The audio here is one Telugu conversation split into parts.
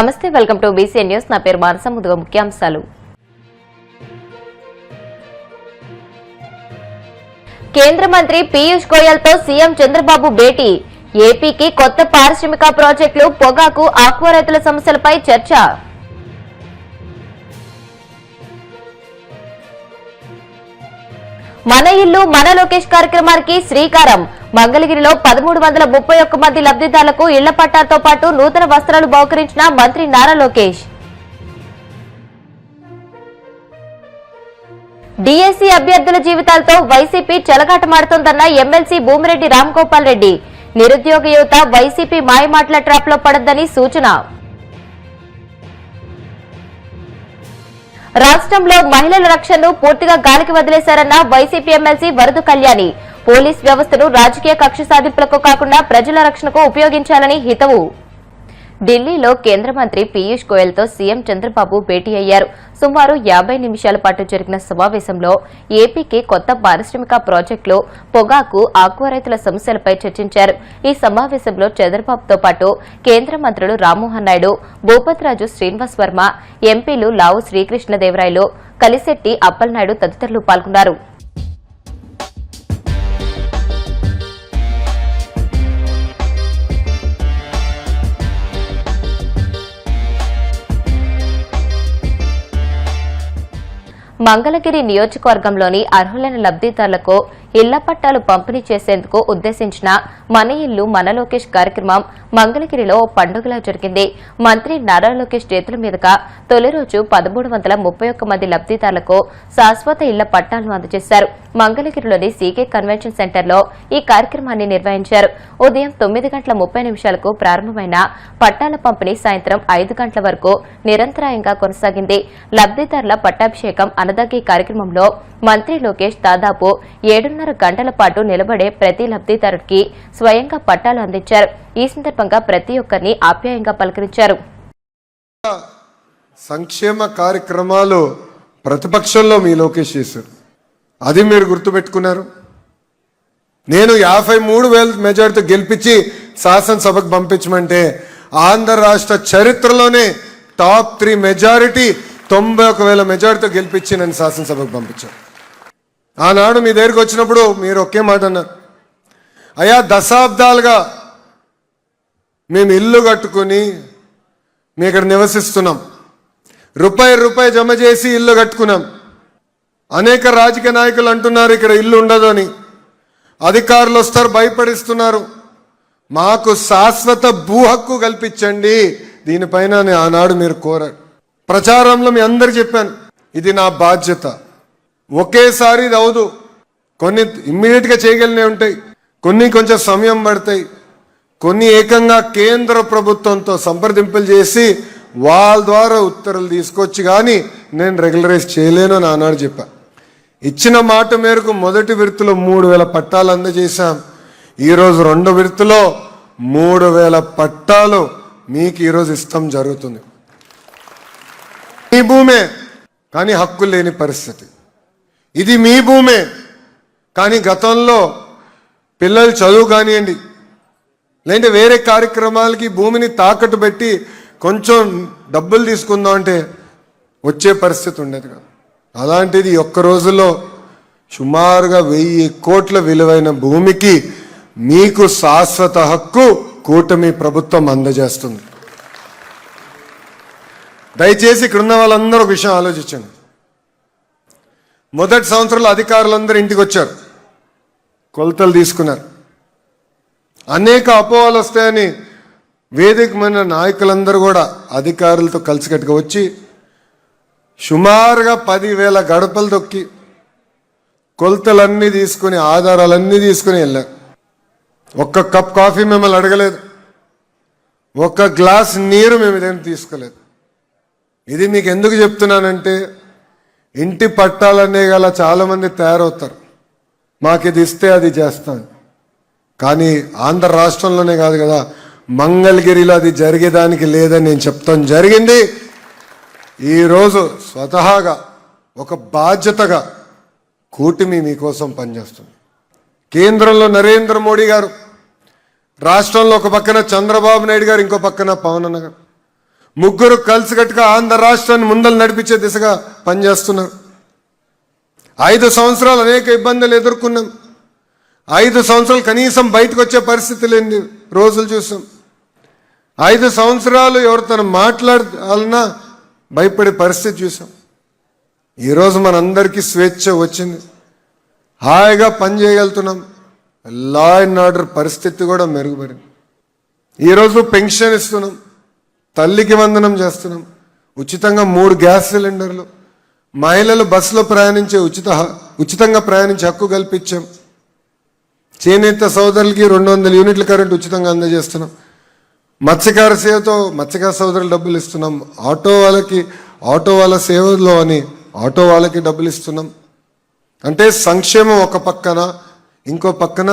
నమస్తే, వెల్కమ్ టు బీసీ న్యూస్. నా పేరు మానస. ముందుగా ముఖ్యాంశాలు. కేంద్ర మంత్రి పీయూష్ గోయల్ తో సీఎం చంద్రబాబు భేటీ. ఏపీకి కొత్త పారిశ్రామిక ప్రాజెక్టులు, పొగాకు, ఆక్వా రైతుల సమస్యలపై చర్చ. మన ఇల్లు మన లోకేష్ కార్యక్రమానికి శ్రీకారం. మంగళగిరిలో 1331 మంది లబ్ధిదారులకు ఇళ్ల పట్టాలతో పాటు నూతన వస్త్రాలు బహుకరించిన మంత్రి నారా లోకేష్. డీఎస్సీ అభ్యర్థుల జీవితాలతో వైసీపీ చెలగాటమాడుతోందన్న ఎమ్మెల్సీ భూమిరెడ్డి రామ్గోపాల్ రెడ్డి. నిరుద్యోగ యువత వైసీపీ మాయమాటల ట్రాప్ లో పడొద్దని సూచన. రాష్ట్రంలో మహిళల రక్షణను పూర్తిగా గాలికి వదిలేశారన్న వైసీపీ ఎమ్మెల్సీ వరదు కళ్యాణి. పోలీస్ వ్యవస్థను రాజకీయ కక్ష సాధింపులకు కాకుండా ప్రజల రక్షణకు ఉపయోగించాలని హితవు. ఢిల్లీలో కేంద్ర మంత్రి పీయూష్ గోయల్ తో సీఎం చంద్రబాబు భేటీ అయ్యారు. సుమారు 50 నిమిషాల పాటు జరిగిన సమావేశంలో ఏపీకి కొత్త పారిశ్రామిక ప్రాజెక్టులు, పొగాకు, ఆక్వా రైతుల సమస్యలపై చర్చించారు. ఈ సమావేశంలో చంద్రబాబుతో పాటు కేంద్ర మంత్రులు రామ్మోహన్ నాయుడు, భూపతిరాజు శ్రీనివాస్ వర్మ, ఎంపీలు లావు శ్రీకృష్ణదేవరాయలు, కలిశెట్టి అప్పలనాయుడు తదితరులు పాల్గొన్నారు. మంగళగిరి నియోజకవర్గంలోని అర్హులైన లబ్ధిదారులకు ఇళ్ల పట్టాలు పంపిణీ చేసేందుకు ఉద్దేశించిన మన ఇల్లు మన లోకేష్ కార్యక్రమం మంగళగిరిలో పండుగలా జరిగింది. మంత్రి నారా లోకేష్ చేతుల మీదుగా తొలి రోజు 1331 మంది లబ్ధిదారులకు శాశ్వత ఇళ్ల పట్టాలను అందజేశారు. మంగళగిరిలోని సీకే కన్వెన్షన్ సెంటర్లో ఈ కార్యక్రమాన్ని నిర్వహించారు. ఉదయం 9:30 ప్రారంభమైన పట్టాల పంపిణీ సాయంత్రం 5 గంటల వరకు నిరంతరాయంగా కొనసాగింది. లబ్ధిదారుల పట్టాభిషేకం అనదగి కార్యక్రమంలో మంత్రి లోకేష్ దాదాపు 7:30 గంటల పాటు నిలబడే ప్రతి లబ్ధిదారుడికి స్వయంగా పట్టాలు అందించారు. ఈ సందర్భంగా ప్రతి ఒక్కరిని ఆప్యాయంగా పలకరించారు. సంక్షేమ కార్యక్రమాలు ప్రతిపక్షంలో మీ లోకేష్ చేశారు, అది మీరు గుర్తుపెట్టుకున్నారు. నేను 53,000 మెజారిటీతో గెలిపించి శాసనసభకు పంపించమంటే ఆంధ్ర రాష్ట్ర చరిత్రలోనే టాప్ 3 మెజారిటీ 91,000 మెజారిటీతో గెలిపించి నన్ను శాసనసభకు పంపించారు. ఆనాడు మీ దగ్గరికి వచ్చినప్పుడు మీరు ఒకే మాట అన్నారు, అయ్యా దశాబ్దాలుగా మేము ఇల్లు కట్టుకుని మేము ఇక్కడ నివసిస్తున్నాం, రూపాయి జమ చేసి ఇల్లు కట్టుకున్నాం. అనేక రాజకీయ నాయకులు అంటున్నారు ఇక్కడ ఇల్లు ఉండదు అని, అధికారులు వస్తారు భయపడిస్తున్నారు. మాకు శాశ్వత భూ హక్కు కల్పించండి, దీనిపైన ఆనాడు మీరు కోరారు. ప్రచారంలో మీ అందరికి చెప్పాను, ఇది నా బాధ్యత. ఒకేసారి ఇది అవదు, కొన్ని ఇమ్మీడియట్గా చేయగలిగినవి ఉంటాయి, కొన్ని కొంచెం సమయం పడతాయి, కొన్ని ఏకంగా కేంద్ర ప్రభుత్వంతో సంప్రదింపులు చేసి వాళ్ళ ద్వారా ఉత్తర్వులు తీసుకొచ్చి కానీ నేను రెగ్యులరైజ్ చేయలేను అని ఆనాడు చెప్పా. ఇచ్చిన మాట మేరకు మొదటి విడతలో 3,000 పట్టాలు అందజేశాం. ఈరోజు 2వ విడతలో 3,000 పట్టాలు మీకు ఈరోజు ఇష్టం జరుగుతుంది. మీ భూమే కానీ హక్కు లేని పరిస్థితి, ఇది మీ భూమే కానీ గతంలో పిల్లలు చదువు కానివ్వండి లేదంటే వేరే కార్యక్రమాలకి భూమిని తాకట్టు పెట్టి కొంచెం డబ్బులు తీసుకుందాం అంటే వచ్చే పరిస్థితి ఉండేది కాదు. అలాంటిది ఒక్క రోజులో సుమారుగా 1,000 కోట్ల విలువైన భూమికి మీకు శాశ్వత హక్కు కూటమి ప్రభుత్వం అందజేస్తుంది. దయచేసి ఇక్కడ ఉన్న వాళ్ళందరూ ఒక విషయం ఆలోచించండి. మొదటి సంవత్సరంలో అధికారులందరూ ఇంటికి వచ్చారు, కొలతలు తీసుకున్నారు. అనేక అపోహలు వస్తాయని వేదికమైన నాయకులందరూ కూడా అధికారులతో కలిసికట్టుగా వచ్చి సుమారుగా 10,000 గడపలు తొక్కి కొలతలన్నీ తీసుకుని ఆధారాలన్నీ తీసుకుని వెళ్ళారు. ఒక్క కప్ కాఫీ మిమ్మల్ని అడగలేదు, ఒక్క గ్లాస్ నీరు మేము ఇదేం తీసుకోలేదు. ఇది మీకు ఎందుకు చెప్తున్నానంటే ఇంటి పట్టాలనే గల చాలామంది తయారవుతారు, మాకు ఇది ఇస్తే అది చేస్తాను. కానీ ఆంధ్ర రాష్ట్రంలోనే కాదు కదా, మంగళగిరిలో అది జరిగేదానికి లేదని నేను చెప్తాను జరిగింది. ఈరోజు స్వతహాగా ఒక బాధ్యతగా కూటమి మీకోసం పనిచేస్తుంది. కేంద్రంలో నరేంద్ర మోడీ గారు, రాష్ట్రంలో ఒక పక్కన చంద్రబాబు నాయుడు గారు, ఇంకో పక్కన పవన్ అన్న గారు, ముగ్గురు కలిసికట్టుగా ఆంధ్ర రాష్ట్రాన్ని ముందలు నడిపించే దిశగా పనిచేస్తున్నారు. 5 సంవత్సరాలు అనేక ఇబ్బందులు ఎదుర్కొన్నాం. 5 సంవత్సరాలు కనీసం బయటకు వచ్చే పరిస్థితి లేని రోజులు చూసాం. 5 సంవత్సరాలు ఎవరితో మాట్లాడాలన్నా భయపడే పరిస్థితి చూసాం. ఈరోజు మనందరికీ స్వేచ్ఛ వచ్చింది, హాయిగా పని చేయగలుగుతున్నాం. లా అండ్ ఆర్డర్ పరిస్థితి కూడా మెరుగుపడింది. ఈరోజు పెన్షన్ ఇస్తున్నాం, తల్లికి వందనం చేస్తున్నాం, ఉచితంగా 3 గ్యాస్ సిలిండర్లు, మహిళలు బస్సులో ప్రయాణించే ఉచితంగా ప్రయాణించే హక్కు కల్పించాం. చేనేత సోదరులకి 200 యూనిట్ల కరెంట్ ఉచితంగా అందజేస్తున్నాం. మత్స్యకార సేవతో మత్స్యకార సోదరులు డబ్బులు ఇస్తున్నాం. ఆటో వాళ్ళ సేవలో అని ఆటో వాళ్ళకి డబ్బులు ఇస్తున్నాం. అంటే సంక్షేమం ఒక పక్కన, ఇంకో పక్కన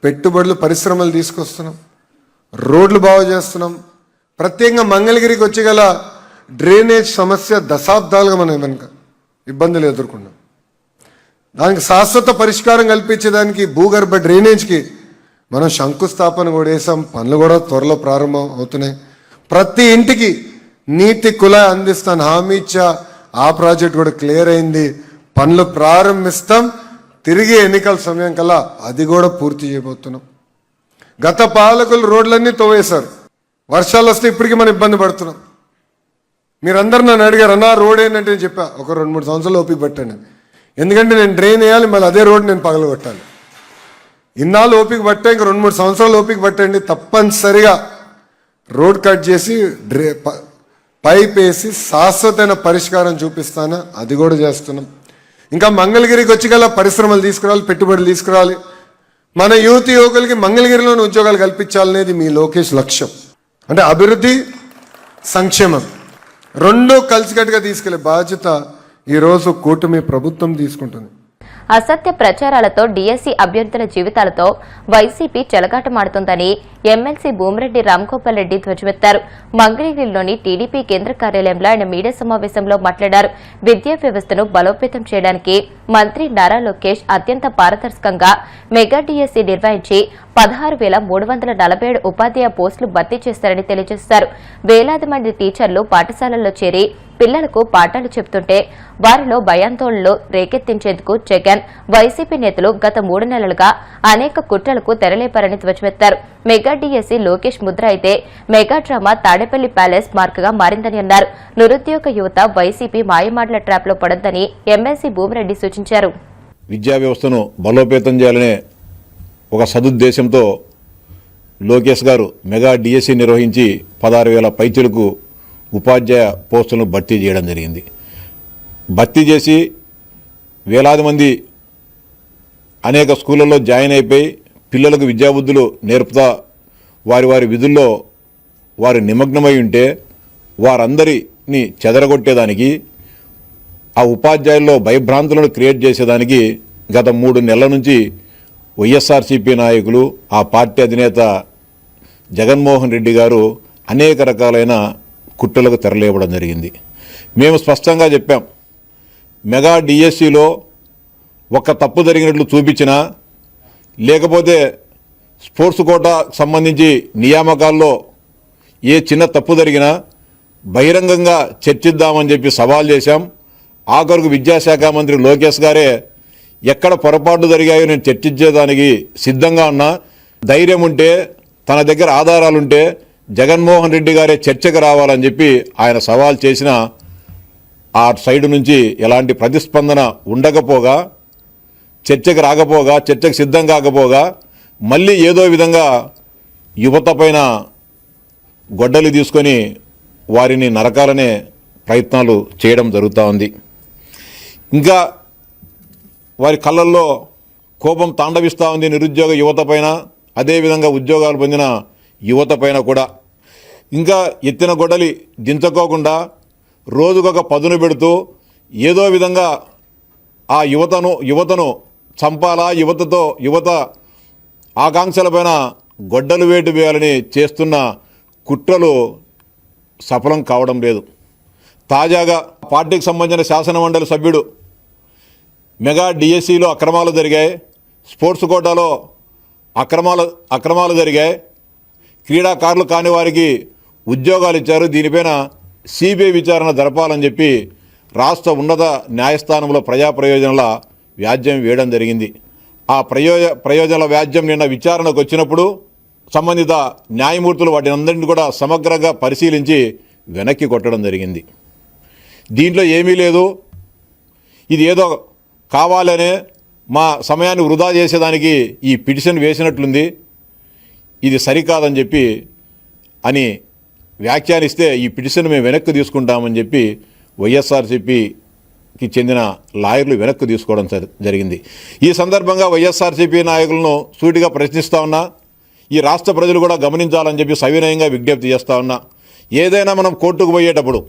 పెట్టుబడులు పరిశ్రమలు తీసుకొస్తున్నాం, రోడ్లు బాగు చేస్తున్నాం. ప్రత్యేకంగా మంగళగిరికి వచ్చి గల డ్రైనేజ్ సమస్య దశాబ్దాలుగా మనం వెనుక ఇబ్బందులు ఎదుర్కొన్నాం. దానికి శాశ్వత పరిష్కారం కల్పించేదానికి భూగర్భ డ్రైనేజ్కి మనం శంకుస్థాపన కూడా వేసాం. పనులు కూడా త్వరలో ప్రారంభం అవుతున్నాయి. ప్రతి ఇంటికి నీటి కుళాయి అందిస్తాను హామీ ఇచ్చా. ఆ ప్రాజెక్ట్ కూడా క్లియర్ అయింది. పనులు ప్రారంభిస్తాం. తిరిగి ఎన్నికల సమయం కల్లా అది కూడా పూర్తి చేయబోతున్నాం. గత పాలకులు రోడ్లన్నీ తోవేశారు. వర్షాలు వస్తే ఇప్పటికీ మనం ఇబ్బంది పడుతున్నాం. మీరందరూ నన్ను అడిగారు, అన్నా రోడ్ ఏంటంటే నేను చెప్పా, ఒక 2-3 సంవత్సరాలు ఓపిక పట్టండి. ఎందుకంటే నేను డ్రైన్ వేయాలి, మళ్ళీ అదే రోడ్ నేను పగలగొట్టాలి. ఇన్నాళ్ళు ఓపిక పట్టే, ఇంక 2-3 సంవత్సరాలు ఓపిక పట్టండి. తప్పనిసరిగా రోడ్ కట్ చేసి పైప్ వేసి శాశ్వతమైన పరిష్కారం చూపిస్తాను. అది కూడా చేస్తున్నాం. ఇంకా మంగళగిరికి వచ్చి గల పరిశ్రమలు తీసుకురావాలి, పెట్టుబడులు తీసుకురావాలి. మన యువకులకి మంగళగిరిలోని ఉద్యోగాలు కల్పించాలనేది మీ లోకేష్ లక్ష్యం. అంటే అభివృద్ధి, సంక్షేమం 2 కలిసికట్టుగా తీసుకెళ్లే బాధ్యత ఈరోజు కూటమి ప్రభుత్వం తీసుకుంటుంది. అసత్య ప్రచారాలతో డీఎస్సీ అభ్యర్థుల జీవితాలతో వైసీపీ చెలగాటమాడుతోందని ఎమ్మెల్సీ భూమిరెడ్డి రామ్గోపాల్ రెడ్డి ధ్వజమెత్తారు. మంగళగిరిలోని టీడీపీ కేంద్ర కార్యాలయంలో ఆయన మీడియా సమావేశంలో మాట్లాడారు. విద్యా వ్యవస్థను బలోపేతం చేయడానికి మంత్రి నారా లోకేష్ అత్యంత పారదర్శకంగా మెగా డీఎస్సీ నిర్వహించి 16,347 ఉపాధ్యాయ పోస్టులు భర్తీ చేస్తారని తెలియజేశారు. వేలాది మంది టీచర్లు పాఠశాలల్లో చేరి పిల్లలకు పాఠాలు చెబుతుంటే వారిలో భయాందోళనలు రేకెత్తించేందుకు జగన్, వైసీపీ నేతలు గత 3 నెలలుగా అనేక కుట్రలకు తెరలేపారని ధ్వజమెత్తారు. మెగా డీఎస్సీ లోకేష్ ముద్ర అయితే మెగా డ్రామా తాడేపల్లి ప్యాలెస్ మార్కుగా మారిందని అన్నారు. నిరుద్యోగ యువత వైసీపీ మాయమాటల ట్రాప్లో పడొద్దని ఎమ్మెల్సీ భూమిరెడ్డి సూచించారు. విద్యా వ్యవస్థను బలోపేతం చేయాలనే ఒక సదుద్దేశంతో లోకేష్ గారు మెగా డీఎస్సీ నిర్వహించి 16,000 పైచలకు ఉపాధ్యాయ పోస్టులను భర్తీ చేయడం జరిగింది. భర్తీ చేసి వేలాది మంది అనేక స్కూళ్ళల్లో జాయిన్ అయిపోయి పిల్లలకు విద్యాబుద్ధులు నేర్పుతా వారి విధుల్లో వారు నిమగ్నమై ఉంటే వారందరినీ చెదరగొట్టేదానికి, ఆ ఉపాధ్యాయుల్లో భయభ్రాంతులను క్రియేట్ చేసేదానికి గత 3 నెలల నుంచి వైఎస్ఆర్సీపీ నాయకులు, ఆ పార్టీ అధినేత జగన్మోహన్ రెడ్డి గారు అనేక రకాలైన కుట్రలకు తెరలేవడం జరిగింది. మేము స్పష్టంగా చెప్పాం, మెగా డిఎస్సిలో ఒక తప్పు జరిగినట్లు చూపించినా, లేకపోతే స్పోర్ట్స్ కోటా సంబంధించి నియామకాల్లో ఏ చిన్న తప్పు జరిగినా బహిరంగంగా చర్చిద్దామని చెప్పి సవాల్ చేశాం. ఆఖరుకు విద్యాశాఖ మంత్రి లోకేష్ గారే ఎక్కడ పొరపాట్లు జరిగాయో నేను చర్చించేదానికి సిద్ధంగా ఉన్నా, ధైర్యం ఉంటే తన దగ్గర ఆధారాలుంటే జగన్మోహన్ రెడ్డి గారే చర్చకు రావాలని చెప్పి ఆయన సవాల్ చేసిన ఆ సైడు నుంచి ఎలాంటి ప్రతిస్పందన ఉండకపోగా, చర్చకు రాకపోగా, చర్చకు సిద్ధం కాకపోగా మళ్ళీ ఏదో విధంగా యువత పైన గొడ్డలి తీసుకొని వారిని నరకాలనే ప్రయత్నాలు చేయడం జరుగుతూ ఉంది. ఇంకా వారి కళ్ళల్లో కోపం తాండవిస్తూ ఉంది నిరుద్యోగ యువత పైన, అదేవిధంగా ఉద్యోగాలు పొందిన యువత పైన కూడా. ఇంకా ఎత్తిన గొడ్డలి దించుకోకుండా రోజుకొక పదును పెడుతూ ఏదో విధంగా ఆ యువతను చంపాలా, యువత ఆకాంక్షలపైన గొడ్డలు వేటు వేయాలని చేస్తున్న కుట్రలు సఫలం కావడం లేదు. తాజాగా పార్టీకి సంబంధించిన శాసనమండలి సభ్యుడు మెగా డిఎస్సిలో అక్రమాలు జరిగాయి, స్పోర్ట్స్ కోటాలో అక్రమాలు జరిగాయి, క్రీడాకారులు కాని వారికి ఉద్యోగాలు ఇచ్చారు, దీనిపైన సిబిఐ విచారణ జరపాలని చెప్పి రాష్ట్ర ఉన్నత న్యాయస్థానంలో ప్రజా ప్రయోజనాల వ్యాజ్యం వేయడం జరిగింది. ఆ ప్రయోజనాల వ్యాజ్యం నిన్న విచారణకు వచ్చినప్పుడు సంబంధిత న్యాయమూర్తులు వాటిని అందరినీ కూడా సమగ్రంగా పరిశీలించి వెనక్కి కొట్టడం జరిగింది. దీంట్లో ఏమీ లేదు, ఇది ఏదో కావాలనే మా సమయాన్ని వృధా చేసేదానికి ఈ పిటిషన్ వేసినట్లుంది, ఇది సరికాదని చెప్పి అని వ్యాఖ్యానిస్తే ఈ పిటిషన్ మేము వెనక్కి తీసుకుంటామని చెప్పి వైఎస్ఆర్సీపీకి చెందిన లాయర్లు వెనక్కి తీసుకోవడం జరిగింది. ఈ సందర్భంగా వైఎస్ఆర్సీపీ నాయకులను సూటిగా ప్రశ్నిస్తూ ఉన్నా, ఈ రాష్ట్ర ప్రజలు కూడా గమనించాలని చెప్పి సవినయంగా విజ్ఞప్తి చేస్తూ ఉన్నా. ఏదైనా మనం కోర్టుకు పోయేటప్పుడు,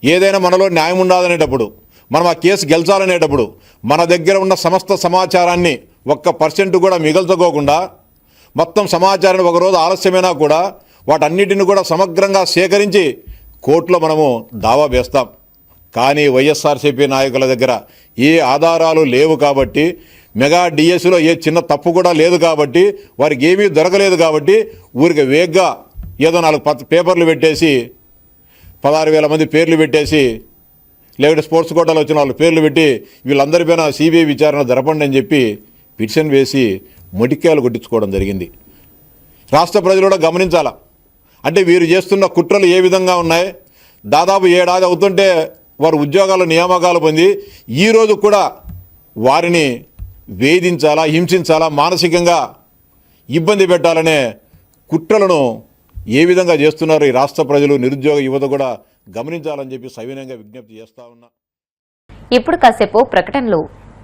ఏదైనా మనలో న్యాయం ఉండాలనేటప్పుడు, మనం ఆ కేసు గెలిచాలనేటప్పుడు మన దగ్గర ఉన్న సమస్త సమాచారాన్ని 1% కూడా మిగల్చుకోకుండా మొత్తం సమాచారాన్ని ఒకరోజు ఆలస్యమైనా కూడా వాటన్నిటిని కూడా సమగ్రంగా సేకరించి కోర్టులో మనము దావా వేస్తాం. కానీ వైఎస్ఆర్సీపీ నాయకుల దగ్గర ఏ ఆధారాలు లేవు కాబట్టి, మెగా డిఎస్సిలో ఏ చిన్న తప్పు కూడా లేదు కాబట్టి, వారికి ఏమీ దొరకలేదు కాబట్టి ఊరికి వేగ్గా ఏదో 4 పేపర్లు పెట్టేసి 16,000 మంది పేర్లు పెట్టేసి, లేకపోతే స్పోర్ట్స్ కోటాలో వచ్చిన వాళ్ళ పేర్లు పెట్టి వీళ్ళందరిపైన సిబిఐ విచారణ జరపండి అని చెప్పి పిటిషన్ వేసి మొటిక్కాయలు కొట్టించుకోవడం జరిగింది. రాష్ట్ర ప్రజలు కూడా గమనించాలా. అంటే వీరు చేస్తున్న కుట్రలు ఏ విధంగా ఉన్నాయి. దాదాపు 7 ఏడాది అవుతుంటే వారు ఉద్యోగాలు నియామకాలు పొంది ఈరోజు కూడా వారిని వేధించాలా, హింసించాలా, మానసికంగా ఇబ్బంది పెట్టాలనే కుట్రలను ఏ విధంగా చేస్తున్నారు ఈ రాష్ట్ర ప్రజలు, నిరుద్యోగ యువత కూడా గమనించాలని చెప్పి సవినయంగా విజ్ఞప్తి చేస్తా ఉన్నా. ఇప్పుడు కాసేపు ప్రకటనలు.